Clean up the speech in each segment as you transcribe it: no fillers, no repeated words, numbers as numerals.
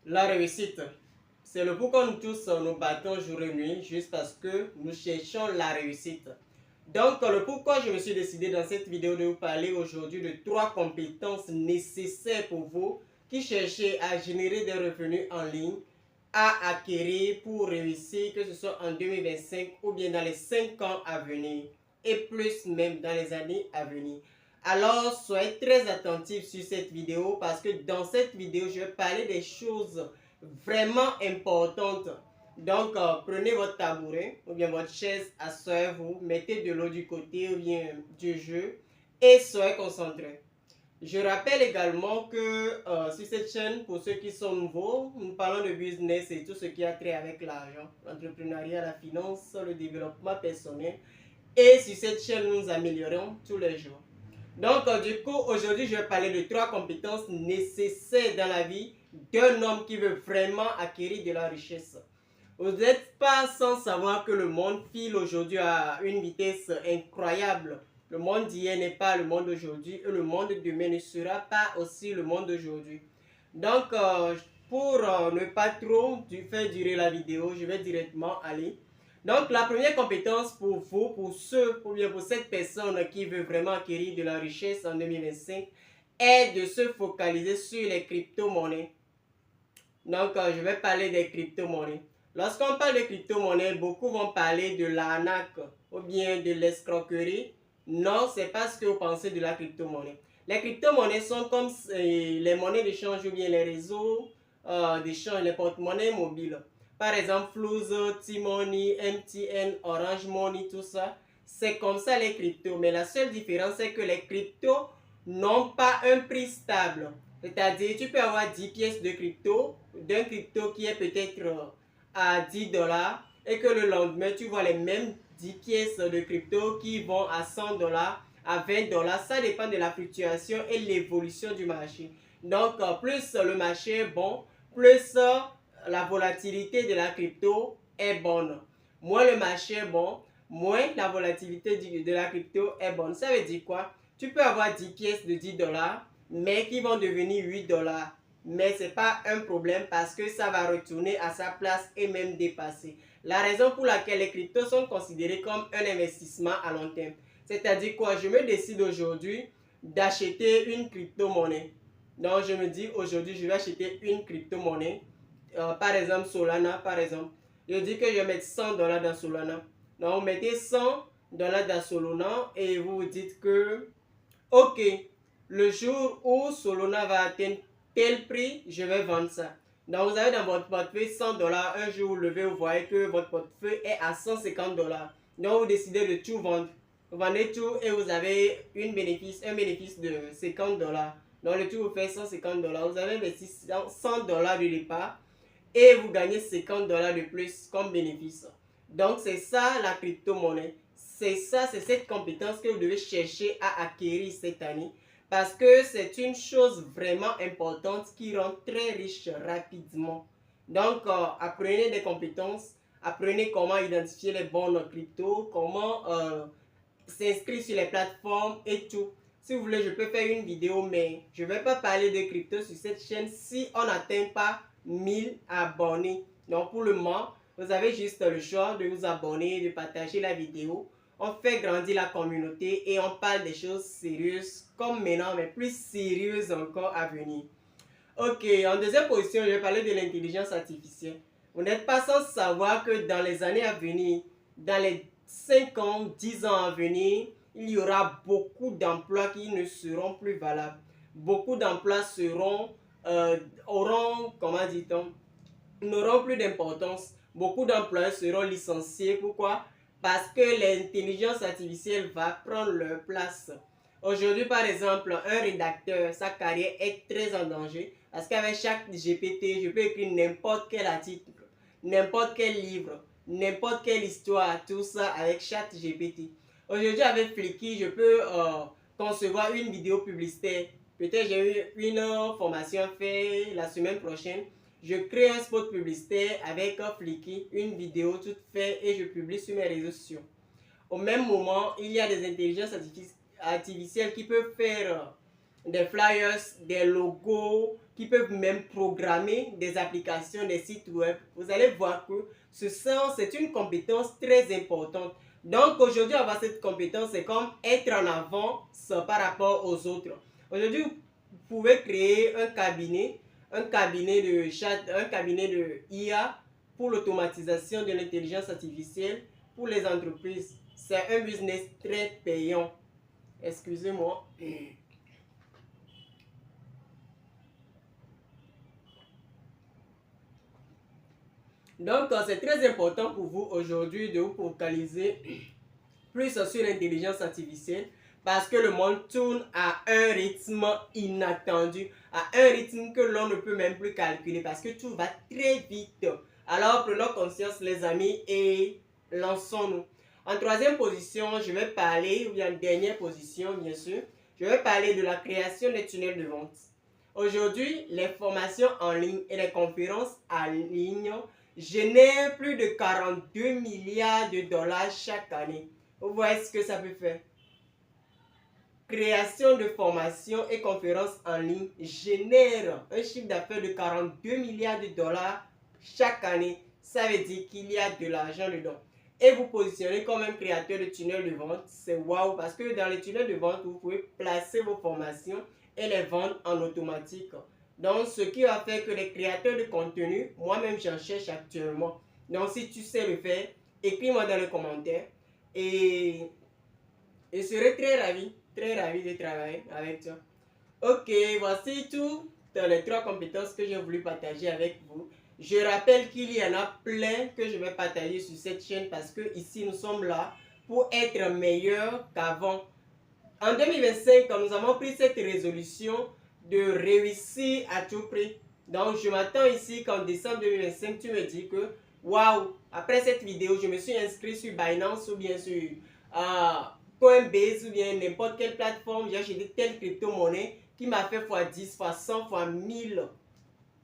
La réussite, c'est le pourquoi nous tous nous battons jour et nuit, juste parce que nous cherchons la réussite. Donc, le pourquoi je me suis décidé dans cette vidéo de vous parler aujourd'hui de 3 compétences nécessaires pour vous qui cherchez à générer des revenus en ligne, à acquérir pour réussir, que ce soit en 2025 ou bien dans les 5 ans à venir, et plus même dans les années à venir. Alors, soyez très attentifs sur cette vidéo parce que dans cette vidéo, je vais parler des choses vraiment importantes. Donc, prenez votre tabouret ou bien votre chaise, asseyez-vous, mettez de l'eau du côté ou bien du jeu et soyez concentrés. Je rappelle également que sur cette chaîne, pour ceux qui sont nouveaux, nous parlons de business et tout ce qui a trait avec l'argent, l'entrepreneuriat, la finance, le développement personnel. Et sur cette chaîne, nous nous améliorons tous les jours. Donc, du coup, aujourd'hui, je vais parler de 3 compétences nécessaires dans la vie d'un homme qui veut vraiment acquérir de la richesse. Vous n'êtes pas sans savoir que le monde file aujourd'hui à une vitesse incroyable. Le monde d'hier n'est pas le monde d'aujourd'hui et le monde de demain ne sera pas aussi le monde d'aujourd'hui. Donc, pour ne pas trop faire durer la vidéo, je vais directement aller. Donc, la première compétence pour vous, pour ceux, ou bien pour cette personne qui veut vraiment acquérir de la richesse en 2025, est de se focaliser sur les crypto-monnaies. Donc, je vais parler des crypto-monnaies. Lorsqu'on parle de crypto-monnaies, beaucoup vont parler de l'arnaque ou bien de l'escroquerie. Non, c'est pas ce que vous pensez de la crypto-monnaie. Les crypto-monnaies sont comme les monnaies d'échange ou bien les réseaux d'échange, les porte-monnaies mobiles. Par exemple, Fluze, T-Money, MTN, Orange Money, tout ça. C'est comme ça les cryptos. Mais la seule différence, c'est que les cryptos n'ont pas un prix stable. C'est-à-dire, tu peux avoir 10 pièces de crypto, d'un crypto qui est peut-être à 10 dollars, et que le lendemain, tu vois les mêmes 10 pièces de crypto qui vont à 100 dollars, à 20 dollars. Ça dépend de la fluctuation et l'évolution du marché. Donc, plus le marché est bon, plus la volatilité de la crypto est bonne. Moins le marché est bon, moins la volatilité de la crypto est bonne. Ça veut dire quoi? Tu peux avoir 10 pièces de 10 dollars, mais qui vont devenir 8 dollars. Mais ce n'est pas un problème parce que ça va retourner à sa place et même dépasser. La raison pour laquelle les cryptos sont considérés comme un investissement à long terme. C'est-à-dire quoi? Je me décide aujourd'hui d'acheter une crypto-monnaie. Donc je me dis aujourd'hui je vais acheter une crypto-monnaie. Par exemple Solana par exemple. Je dis que je vais mettre 100 dollars dans Solana. Donc vous mettez 100 dollars dans Solana et vous vous dites que ok, le jour où Solana va atteindre tel prix, je vais vendre ça. Donc vous avez dans votre portefeuille 100 dollars. Un jour vous levez, vous voyez que votre portefeuille est à 150 dollars. Donc vous décidez de tout vendre. Vous vendez tout et vous avez un bénéfice de 50 dollars. Donc le tout vous fait 150 dollars. Vous avez investi 100 dollars de départ et vous gagnez 50 dollars de plus comme bénéfice. Donc c'est ça la crypto-monnaie. C'est ça, c'est cette compétence que vous devez chercher à acquérir cette année parce que c'est une chose vraiment importante qui rend très riche rapidement. Donc apprenez des compétences, apprenez comment identifier les bonnes cryptos, comment s'inscrire sur les plateformes et tout. Si vous voulez, je peux faire une vidéo, mais je ne vais pas parler de crypto sur cette chaîne si on n'atteint pas 1000 abonnés. Donc pour le moment, vous avez juste le choix de vous abonner, de partager la vidéo. On fait grandir la communauté et on parle des choses sérieuses comme maintenant, mais plus sérieuses encore à venir. Ok, en deuxième position, je vais parler de l'intelligence artificielle. Vous n'êtes pas sans savoir que dans les années à venir, dans les 5 ans, 10 ans à venir, il y aura beaucoup d'emplois qui ne seront plus valables. Beaucoup d'emplois auront, comment dit-on, n'auront plus d'importance. Beaucoup d'employés seront licenciés. Pourquoi? Parce que l'intelligence artificielle va prendre leur place. Aujourd'hui, par exemple, un rédacteur, sa carrière est très en danger parce qu'avec chaque GPT, je peux écrire n'importe quel article, n'importe quel livre, n'importe quelle histoire, tout ça avec chaque GPT. Aujourd'hui, avec Flickr, je peux concevoir une vidéo publicitaire. Peut-être j'ai eu une formation faite la semaine prochaine. Je crée un spot publicitaire avec un Flickr, une vidéo toute faite et je publie sur mes réseaux sociaux. Au même moment, il y a des intelligences artificielles qui peuvent faire des flyers, des logos, qui peuvent même programmer des applications, des sites web. Vous allez voir que c'est une compétence très importante. Donc aujourd'hui, avoir cette compétence, c'est comme être en avance par rapport aux autres. Aujourd'hui, vous pouvez créer un cabinet de chat, un cabinet de IA pour l'automatisation de l'intelligence artificielle pour les entreprises. C'est un business très payant. Excusez-moi. Donc, c'est très important pour vous aujourd'hui de vous focaliser plus sur l'intelligence artificielle parce que le monde tourne à un rythme inattendu, à un rythme que l'on ne peut même plus calculer parce que tout va très vite. Alors, prenons conscience, les amis, et lançons-nous. En troisième position, je vais parler, ou bien en dernière position, bien sûr, je vais parler de la création des tunnels de vente. Aujourd'hui, les formations en ligne et les conférences en ligne génèrent plus de 42 milliards de dollars chaque année. Vous voyez ce que ça peut faire? Création de formations et conférences en ligne génère un chiffre d'affaires de 42 milliards de dollars chaque année. Ça veut dire qu'il y a de l'argent dedans. Et vous positionnez comme un créateur de tunnels de vente, c'est waouh parce que dans les tunnels de vente, vous pouvez placer vos formations et les vendre en automatique. Donc, ce qui va faire que les créateurs de contenu, moi-même j'en cherche actuellement. Donc, si tu sais le faire, écris-moi dans les commentaires et je serai très ravi de travailler avec toi. Ok, voici tout dans les 3 compétences que j'ai voulu partager avec vous. Je rappelle qu'il y en a plein que je vais partager sur cette chaîne parce que ici nous sommes là pour être meilleurs qu'avant. En 2025, nous avons pris cette résolution de réussir à tout prix. Donc je m'attends ici qu'en décembre 2025, tu me dis que waouh, après cette vidéo, je me suis inscrit sur Binance ou bien sur Coinbase ou bien n'importe quelle plateforme, j'ai acheté telle crypto-monnaie qui m'a fait x10, x100, x1000.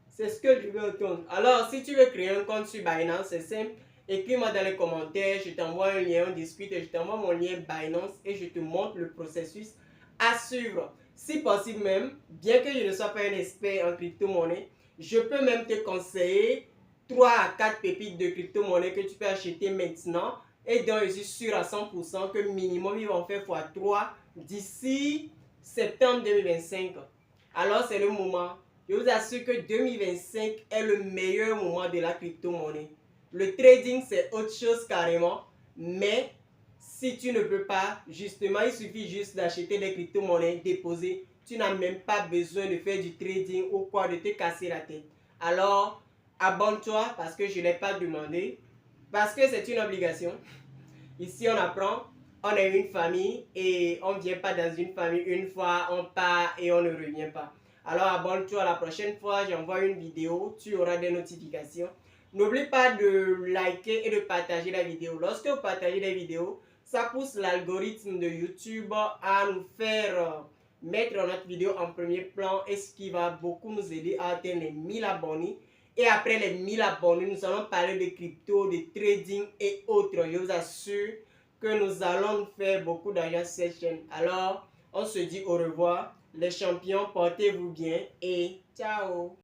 C'est ce que je veux entendre. Alors, si tu veux créer un compte sur Binance, c'est simple. Écris-moi dans les commentaires, je t'envoie un lien, on discute, je t'envoie mon lien Binance et je te montre le processus à suivre. Si possible même, bien que je ne sois pas un expert en crypto-monnaie, je peux même te conseiller 3 à 4 pépites de crypto-monnaie que tu peux acheter maintenant et dont je suis sûr à 100% que minimum ils vont faire x3 d'ici septembre 2025. Alors c'est le moment. Je vous assure que 2025 est le meilleur moment de la crypto-monnaie. Le trading, c'est autre chose carrément. Mais si tu ne peux pas, justement, il suffit juste d'acheter des crypto-monnaies, déposer. Tu n'as même pas besoin de faire du trading ou quoi, de te casser la tête. Alors, abonne-toi parce que je ne l'ai pas demandé. Parce que c'est une obligation. Ici, on apprend. On est une famille et on ne vient pas dans une famille une fois, on part et on ne revient pas. Alors abonne-toi, la prochaine fois j'envoie une vidéo, tu auras des notifications. N'oublie pas de liker et de partager la vidéo. Lorsque vous partagez les vidéos, ça pousse l'algorithme de YouTube à nous faire mettre notre vidéo en premier plan et ce qui va beaucoup nous aider à atteindre les 1000 abonnés. Et après les 1000 abonnés, nous allons parler de crypto, de trading et autres. Je vous assure que nous allons faire beaucoup d'argent sur cette chaîne. Alors, on se dit au revoir. Les champions, portez-vous bien et ciao!